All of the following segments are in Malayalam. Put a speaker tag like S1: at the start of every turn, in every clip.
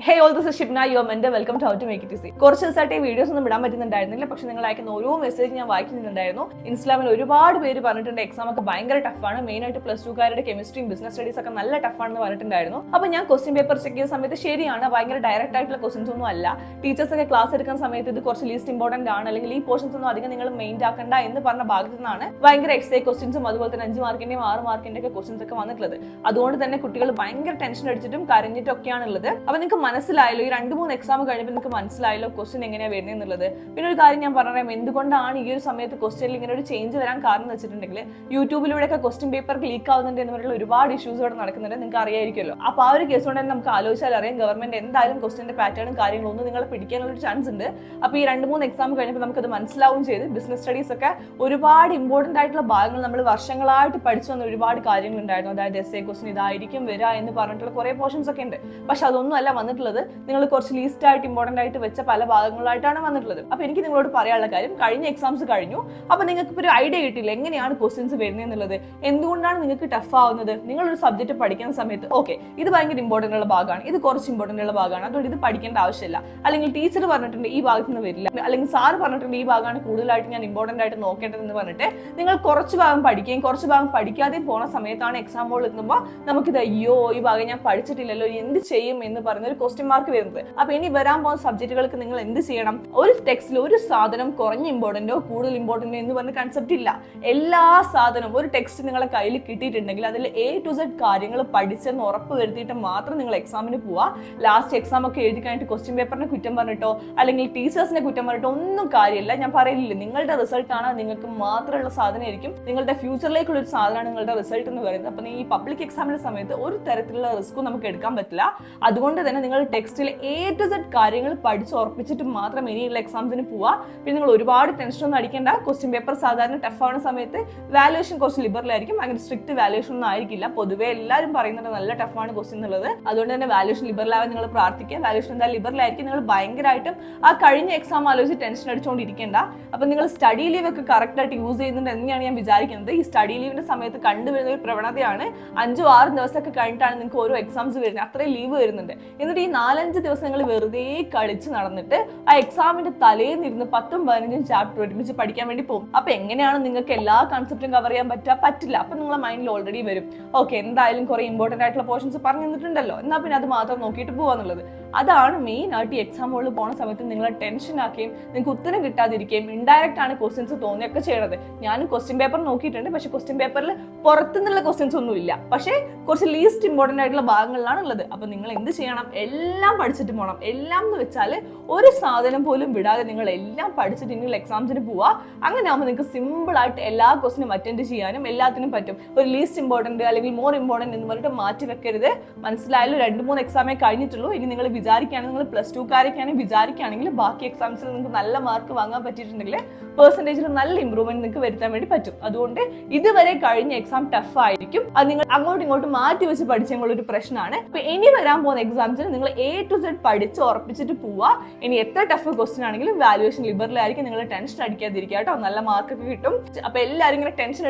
S1: Hey all, this is Shibna, your mentor. Welcome to How to Make It Easy. കുറച്ച് ദിവസമായിട്ട് ഈ വീഡിയോസ് ഒന്നും ഇടാൻ പറ്റുന്നുണ്ടായിരുന്നില്ല, പക്ഷെ നിങ്ങൾ അയക്കുന്ന ഓരോ മെസ്സേജ് ഞാൻ വായിക്കുന്നുണ്ടായിരുന്നു. ഇൻസ്റ്റാഗ്രാമിൽ ഒരുപാട് പേര് പറഞ്ഞിട്ടുണ്ട് എക്സാം ഒക്കെ ഭയങ്കര ടഫാണ്, മെയിൻ ആയിട്ട് +2കാരുടെ കെമിസ്ട്രിയും ബിസിനസ് സ്റ്റഡീസ് ഒക്കെ നല്ല ടഫാണെന്ന് പറഞ്ഞിട്ടുണ്ടായിരുന്നു. അപ്പോൾ ഞാൻ ക്വസ്റ്റ്യൻ പേപ്പർ ചെക്ക് ചെയ്യുന്ന സമയത്ത് ശരിയാണ്, ഭയങ്കര ഡയറക്റ്റ് ആയിട്ടുള്ള ക്വസ്റ്റ്യൻസ് ഒന്നും അല്ല. ടീച്ചേഴ്സ് ഒക്കെ ക്ലാസ് എടുക്കുന്ന സമയത്ത് ഇത് കുറച്ച് ലീസ്റ്റ് ഇമ്പോർട്ടന്റ് ആണ്, അല്ലെങ്കിൽ ഈ പോർഷൻസ് ഒന്നും അധികം നിങ്ങൾ മെയിൻ ആക്കണ്ട എന്ന് പറഞ്ഞ ഭാഗത്തു നിന്നാണ് ഭയങ്കര എക്സൈ ക്വസ്റ്റ്യൻസും അതുപോലെ തന്നെ 5 മാർക്കിന്റെയും 6 മാർക്കിന്റെ ഒക്കെ ക്വസ്റ്റ്യൻസ് ഒക്കെ വന്നിട്ടുള്ളത്. അതുകൊണ്ട് തന്നെ കുട്ടികൾ ഭയങ്കര ടെൻഷൻ അടിച്ചിട്ടും കരഞ്ഞിട്ടും ഒക്കെയാണ് ഉള്ളത്. അപ്പോൾ നിങ്ങൾക്ക് മനസ്സിലായല്ലോ, ഈ 2-3 എക്സാം കഴിഞ്ഞപ്പോൾ നിങ്ങൾക്ക് മനസ്സിലായല്ലോ ക്വസ്റ്റ്യൻ എങ്ങനെയാണ് വരുന്നത് എന്നുള്ളത്. പിന്നെ ഒരു കാര്യം ഞാൻ പറയാം, എന്തുകൊണ്ടാണ് ഈ ഒരു സമയത്ത് ക്വസ്റ്റ്യനിൽ ഇങ്ങനെ ഒരു ചേഞ്ച് വരാൻ കാരണം എന്ന് വെച്ചിട്ടുണ്ടെങ്കിൽ, യൂട്യൂബിലൂടെയൊക്കെ ക്വസ്റ്റ്യൻ പേപ്പർ ലീക്ക് ആവുന്നുണ്ട് എന്ന് പറഞ്ഞുള്ള ഒരുപാട് ഇഷ്യൂസ് ഇവിടെ നടക്കുന്നുണ്ട്, നിങ്ങൾക്ക് അറിയായിരിക്കുമല്ലോ. അപ്പോൾ ആ ഒരു കേസ് കൊണ്ട് തന്നെ നമുക്ക് ആലോചിച്ചാൽ അറിയാം, ഗവൺമെന്റ് എന്തായാലും ക്വസ്റ്റ്യന്റെ പാറ്റേണും കാര്യങ്ങളും ഒന്നും നിങ്ങളെ പിടിക്കാനുള്ള ഒരു ചാൻസ് ഉണ്ട്. അപ്പോൾ ഈ 2-3 എക്സാം കഴിഞ്ഞപ്പോൾ നമുക്കത് മനസ്സിലാവും ചെയ്ത്, ബിസിനസ് സ്റ്റഡീസ് ഒക്കെ ഒരുപാട് ഇമ്പോർട്ടന്റ് ആയിട്ടുള്ള ഭാഗങ്ങൾ നമ്മൾ വർഷങ്ങളായിട്ട് പഠിച്ചു വന്ന ഒരുപാട് കാര്യങ്ങൾ ഉണ്ടായിരുന്നു. അതായത് എസ്എ ക്വസ്റ്റ്യൻ ഇതായിരിക്കും വരിക എന്ന് പറഞ്ഞിട്ടുള്ള കുറേ പോർഷൻസ് ഒക്കെ ഉണ്ട്. പക്ഷെ അതൊന്നും അല്ല വന്നിട്ടുള്ളത്, നിങ്ങൾ കുറച്ച് ലീസ്റ്റ് ആയിട്ട് ഇമ്പോർട്ടന്റ് ആയിട്ട് വെച്ച പല ഭാഗങ്ങളായിട്ടാണ് വന്നിട്ടുള്ളത്. അപ്പോൾ എനിക്ക് നിങ്ങളോട് പറയാനുള്ള കാര്യം, കഴിഞ്ഞ എക്സാംസ് കഴിഞ്ഞു, അപ്പോൾ നിങ്ങൾക്ക് ഇപ്പോൾ ഒരു ഐഡിയ കിട്ടില്ല എങ്ങനെയാണ് ക്വസ്റ്റ്യൻസ് വരുന്നത് എന്നുള്ളത്, എന്തുകൊണ്ടാണ് നിങ്ങൾക്ക് ടഫ് ആവുന്നത്. നിങ്ങളൊരു സബ്ജക്ട് പഠിക്കുന്ന സമയത്ത് ഓക്കെ ഇത് ഭയങ്കര ഇമ്പോർട്ടന്റ് ഉള്ള ഭാഗമാണ്, ഇത് കുറച്ച് ഇമ്പോർട്ടന്റ് ഉള്ള ഭാഗമാണ്, അതുകൊണ്ട് ഇത് പഠിക്കേണ്ട ആവശ്യമില്ല, അല്ലെങ്കിൽ ടീച്ചർ പറഞ്ഞിട്ടുണ്ട് ഈ ഭാഗത്ത് നിന്ന് വരില്ല, അല്ലെങ്കിൽ സാറ് പറഞ്ഞിട്ടുണ്ട് ഈ ഭാഗമാണ് കൂടുതലായിട്ട് ഞാൻ ഇമ്പോർട്ടന്റ് ആയിട്ട് നോക്കേണ്ടതെന്ന് പറഞ്ഞിട്ട് നിങ്ങൾ കുറച്ച് ഭാഗം പഠിക്കുകയും കുറച്ച് ഭാഗം പഠിക്കാതെയും പോകുന്ന സമയത്താണ് എക്സാം ഹോളിൽ എത്തുമ്പോൾ നമുക്കിത് അയ്യോ ഈ ഭാഗം ഞാൻ പഠിച്ചിട്ടില്ലല്ലോ, എന്ത് ചെയ്യും എന്ന് പറയുന്ന ഒരു ക്വസ്റ്റ്യൻ മാർക്ക് വരുന്നത്. അപ്പൊ ഇനി വരാൻ പോകുന്ന സബ്ജക്റ്റുകൾക്ക് നിങ്ങൾ എന്ത് ചെയ്യണം? ഒരു ടെക്സ്റ്റിൽ ഒരു സാധനം കുറഞ്ഞ ഇമ്പോർട്ടന്റോ കൂടുതൽ ഇമ്പോർട്ടന്റോ എന്ന് പറഞ്ഞ കൺസെപ്റ്റ് ഇല്ല. എല്ലാ സാധനവും ഒരു ടെക്സ്റ്റ് നിങ്ങളെ കയ്യിൽ കിട്ടിയിട്ടുണ്ടെങ്കിൽ അതിൽ A to Z കാര്യങ്ങൾ പഠിച്ചെന്ന് ഉറപ്പ് വരുത്തിയിട്ട് മാത്രം നിങ്ങൾ എക്സാമിന് പോവുക. ലാസ്റ്റ് എക്സാം ഒക്കെ എഴുതി കഴിഞ്ഞിട്ട് ക്വസ്റ്റ്യൻ പേപ്പറിനെ കുറ്റം പറഞ്ഞിട്ടോ അല്ലെങ്കിൽ ടീച്ചേഴ്സിനെ കുറ്റം പറഞ്ഞിട്ടോ ഒന്നും കാര്യമില്ല. ഞാൻ പറയില്ലേ, നിങ്ങളുടെ റിസൾട്ട് ആണ് നിങ്ങൾക്ക് മാത്രമുള്ള സാധനമായിരിക്കും, നിങ്ങളുടെ ഫ്യൂച്ചറിലേക്കുള്ള ഒരു സാധനമാണ് നിങ്ങളുടെ റിസൾട്ട് എന്ന് പറയുന്നത്. അപ്പൊ ഈ പബ്ലിക് എക്സാമിന്റെ സമയത്ത് ഒരു തരത്തിലുള്ള റിസ്ക്കും നമുക്ക് എടുക്കാൻ പറ്റില്ല. അതുകൊണ്ട് തന്നെ നിങ്ങൾ ടെക്സ്റ്റിൽ A to Z കാര്യങ്ങൾ പഠിച്ച് ഉറപ്പിച്ചിട്ട് മാത്രം ഇനിയുള്ള എക്സാംസിന് പോവുക. പിന്നെ നിങ്ങൾ ഒരുപാട് ടെൻഷൻ ഒന്നും അടിക്കേണ്ട. ക്വസ്റ്റ്യൻ പേപ്പർ സാധാരണ ടഫ് ആവുന്ന സമയത്ത് വാല്യുവേഷൻ കുറച്ച് ലിബറൽ ആയിരിക്കും, അങ്ങനെ സ്ട്രിക്റ്റ് വാല്യുവേഷൻ ഒന്നും ആയിരിക്കില്ല. പൊതുവെ എല്ലാവരും പറയുന്നുണ്ട് നല്ല ടഫാണ് ക്വസ്റ്റ്യൻ എന്നുള്ളത്. അതുകൊണ്ട് തന്നെ വാല്യുവേഷൻ ലിബറൽ ആവാൻ നിങ്ങൾ പ്രാർത്ഥിക്കുക. വാല്യുവേഷൻ എന്തായാലും ലിബറൽ ആയിരിക്കും. നിങ്ങൾ ഭയങ്കരമായിട്ടും ആ കഴിഞ്ഞ എക്സാം ആലോചിച്ച് ടെൻഷൻ അടിച്ചുകൊണ്ടിരിക്കേണ്ട. അപ്പൊ നിങ്ങൾ സ്റ്റഡി ലീവ് ഒക്കെ കറക്റ്റ് ആയിട്ട് യൂസ് ചെയ്യുന്നുണ്ട് തന്നെയാണ് ഞാൻ വിചാരിക്കുന്നത്. ഈ സ്റ്റഡി ലീവിന്റെ സമയത്ത് കണ്ടുവരുന്ന ഒരു പ്രവണതയാണ് 5-6 ദിവസമൊക്കെ കഴിഞ്ഞിട്ടാണ് നിങ്ങൾക്ക് ഓരോ എക്സാംസ് വരുന്നത്, അത്രയും ലീവ് വരുന്നുണ്ട്. എന്നിട്ട് ഈ 4-5 ദിവസം നിങ്ങൾ വെറുതെ കളിച്ച് നടന്നിട്ട് ആ എക്സാമിന്റെ തലേന്നിരുന്ന് 10-15 ചാപ്റ്റർ ഒരുമിച്ച് പഠിക്കാൻ വേണ്ടി പോകും. അപ്പൊ എങ്ങനെയാണ് നിങ്ങൾക്ക് എല്ലാ കൺസെപ്റ്റും കവർ ചെയ്യാൻ പറ്റില്ല. അപ്പൊ നിങ്ങളെ മൈൻഡിൽ ഓൾറെഡി വരും ഓക്കെ എന്തായാലും കുറെ ഇമ്പോർട്ടന്റ് ആയിട്ടുള്ള പോർഷൻസ് പറഞ്ഞു തന്നിട്ടുണ്ടല്ലോ, എന്നാ പിന്നെ അത് മാത്രം നോക്കിയിട്ട് പോവാന്നുള്ളത്. അതാണ് മെയിൻ ആയിട്ട് ഈ എക്സാം ഹോളിൽ പോകുന്ന സമയത്ത് നിങ്ങളെ ടെൻഷൻ ആക്കുകയും നിങ്ങൾക്ക് ഉത്തരം കിട്ടാതിരിക്കുകയും ഇൻഡയറക്റ്റ് ആണ് ക്വസ്റ്റ്യൻസ് തോന്നിയൊക്കെ ചെയ്യണത്. ഞാനും ക്വസ്റ്റ്യൻ പേപ്പർ നോക്കിയിട്ടുണ്ട്, പക്ഷെ ക്വസ്റ്റ്യൻ പേപ്പറിൽ പുറത്തുനിന്നുള്ള ക്വസ്റ്റ്യൻസ് ഒന്നും ഇല്ല, പക്ഷേ കുറച്ച് ലീസ്റ്റ് ഇമ്പോർട്ടന്റ് ആയിട്ടുള്ള ഭാഗങ്ങളിലാണ് ഉള്ളത്. അപ്പൊ നിങ്ങൾ എന്ത് ചെയ്യണം? എല്ലാം പഠിച്ചിട്ട് പോകണം. എല്ലാം എന്ന് വെച്ചാൽ ഒരു സാധനം പോലും വിടാതെ നിങ്ങൾ എല്ലാം പഠിച്ചിട്ട് ഇനിയുള്ള എക്സാംസിന് പോവുക. അങ്ങനെ ആകുമ്പോൾ നിങ്ങൾക്ക് സിമ്പിൾ ആയിട്ട് എല്ലാ ക്വസ്റ്റിനും അറ്റൻഡ് ചെയ്യാനും എല്ലാത്തിനും പറ്റും. ഒരു ലീസ്റ്റ് ഇമ്പോർട്ടന്റ് അല്ലെങ്കിൽ മോർ ഇമ്പോർട്ടന്റ് എന്ന് പറഞ്ഞിട്ട് മാറ്റി വെക്കരുത്. മനസ്സിലായാലും 2-3 എക്സാമേ കഴിഞ്ഞിട്ടുള്ളൂ. ഇനി നിങ്ങൾ വിചാരിക്കുകയാണെങ്കിൽ, നിങ്ങൾ +2കാരൊക്കെയാണെങ്കിൽ വിചാരിക്കുകയാണെങ്കിൽ ബാക്കി എക്സാംസിൽ നിങ്ങൾക്ക് നല്ല മാർക്ക് വാങ്ങാൻ പറ്റിയിട്ടുണ്ടെങ്കിൽ പെർസെൻറ്റേജിൽ നല്ല ഇമ്പ്രൂവ്മെന്റ് നിങ്ങൾക്ക് വരുത്താൻ വേണ്ടി പറ്റും. അതുകൊണ്ട് ഇതുവരെ കഴിഞ്ഞ എക്സാം ടഫ് ആയിരിക്കും, അത് നിങ്ങൾ അങ്ങോട്ടും ഇങ്ങോട്ടും മാറ്റി വെച്ച് പഠിച്ചുള്ള ഒരു പ്രശ്നമാണ്. അപ്പൊ ഇനി വരാൻ പോകുന്ന എക്സാംസിന് നിങ്ങൾ A to Z പഠിച്ച് ഉറപ്പിച്ചിട്ട് പോവുക. ഇനി എത്ര ടഫ് ക്വസ്റ്റ്യൻ ആണെങ്കിലും വാല്യുവേഷൻ ലിബറൽ ആയിരിക്കും, നിങ്ങൾ ടെൻഷൻ അടിക്കാതിരിക്കുക കേട്ടോ, നല്ല മാർക്കൊക്കെ കിട്ടും. അപ്പൊ എല്ലാവരും ഇങ്ങനെ ടെൻഷൻ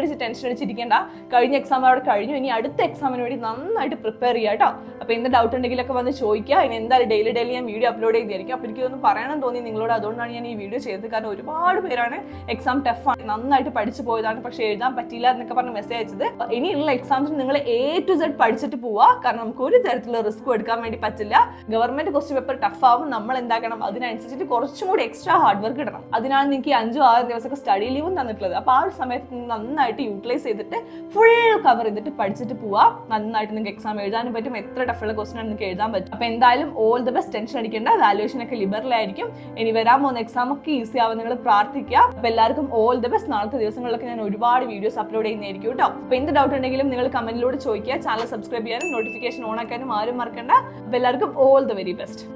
S1: അടിച്ചിരിക്കേണ്ട. കഴിഞ്ഞ എക്സാം അവിടെ കഴിഞ്ഞു, ഇനി അടുത്ത എക്സാമിന് വേണ്ടി നന്നായിട്ട് പ്രിപ്പയർ ചെയ്യുക കേട്ടോ. അപ്പൊ എന്ത് ഡൗട്ട് ഉണ്ടെങ്കിലൊക്കെ വന്ന് ചോദിക്കുക. ഇനി എന്തായാലും ഡെയിലി ഞാൻ വീഡിയോ അപ്ലോഡ് ചെയ്തിരിക്കും. അപ്പൊ എനിക്കൊന്ന് പറയണം തോന്നി നിങ്ങളോട്, അതുകൊണ്ടാണ് ഞാൻ ഈ വീഡിയോ ചെയ്തത്. കാരണം ഒരുപാട് പേരാണ് എക്സാം ടഫാണ്, നന്നായിട്ട് പഠിച്ചു പോയതാണ്, പക്ഷെ എഴുതാൻ പറ്റിയില്ല എന്നൊക്കെ പറഞ്ഞ് മെസ്സേജ് അയച്ചത്. ഇനിയുള്ള എക്സാംസിന് നിങ്ങൾ A to Z പഠിച്ചിട്ട് പോവുക. കാരണം നമുക്ക് ഒരു തരത്തിലുള്ള റിസ്ക് എടുക്കാൻ വേണ്ടി പറ്റില്ല. ഗവൺമെന്റ് ക്വസ്റ്റ്യൻ പേപ്പർ ടഫ് ആവും, നമ്മൾ എന്താക്കണം അതിനനുസരിച്ചിട്ട് കുറച്ചും കൂടി എക്സ്ട്രാ ഹാർഡ് വർക്ക് ഇടണം. അതിനാണ് നിങ്ങൾക്ക് 5-6 ദിവസമൊക്കെ സ്റ്റഡി ലീവും തന്നിട്ടുള്ളത്. അപ്പൊ ആ ഒരു സമയത്ത് നന്നായിട്ട് യൂട്ടിലൈസ് ചെയ്തിട്ട് ഫുൾ കവർ ചെയ്തിട്ട് പഠിച്ചിട്ട് പോവുക. നന്നായിട്ട് നിങ്ങൾക്ക് എക്സാം എഴുതാനും പറ്റും, എത്ര ടഫുള്ള ക്വസ്റ്റ്യൻ ആണ് നിങ്ങൾക്ക് എഴുതാൻ പറ്റും. അപ്പൊ എന്തായാലും ഓൾ ദ ബെസ്റ്റ്. ടെൻഷൻ അടിക്കേണ്ട, വാല്യുവേഷൻ ഒക്കെ ലിബറൽ ആയിരിക്കും. ഇനി വരാൻ പോകുന്ന എക്സാം ഒക്കെ ഈസി ആവാൻ നിങ്ങൾ പ്രാർത്ഥിക്കുക. അപ്പൊ എല്ലാവർക്കും ഓൾ ദ ബെസ്റ്റ്. നാളത്തെ ദിവസങ്ങളിലൊക്കെ ഞാൻ ഒരുപാട് വീഡിയോസ് അപ്ലോഡ് ചെയ്യുന്നതായിരിക്കും കേട്ടോ. അപ്പൊ എന്ത് ഡൗട്ട് ഉണ്ടെങ്കിലും നിങ്ങൾ കമന്റിലൂടെ ചോദിക്കുക. ചാനൽ സബ്സ്ക്രൈബ് ചെയ്യാനും നോട്ടിഫിക്കേഷൻ ഓൺ ആക്കാനും ആരും മറക്കണ്ട. അപ്പൊ എല്ലാവർക്കും ഓൾ ദ വെരി ബെസ്റ്റ്.